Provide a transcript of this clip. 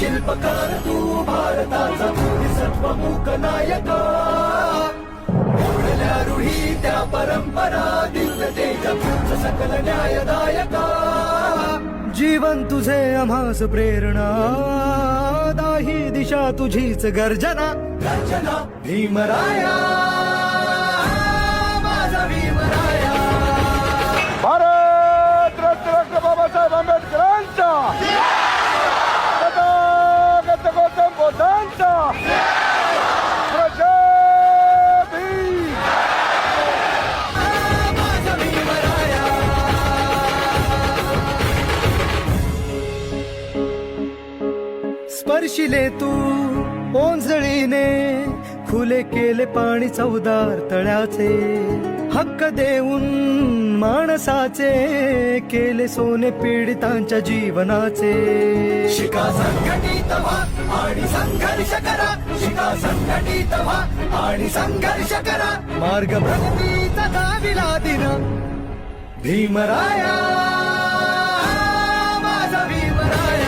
शिल्पकार तू भारताचा सत्वमुख नायक घडल्या रूढी त्या परंपरा दिव्य तेज सकल न्यायदायक जीवन तुझे आम्हास प्रेरणा दाही दिशा तुझीच गर्जना गर्जना भीमराया माझा भीमराया भारत रत्न बाबासाहेब आंबेडकरांचा तथागत गौतम बुद्धांचा प्रजय भीम. माझा भीमराया स्पर्शिले तू ओंजळीने खुले केले पाणी चौदार तळ्याचे हक्क देऊन माणसाचे केले सोने पीडितांच्या जीवनाचे शिका संघटित व्हा आणि संघर्ष करा शिका संघटित व्हा आणि संघर्ष करा मार्ग प्रगतीचा दाविला दिन भीमराया माझा भीमराया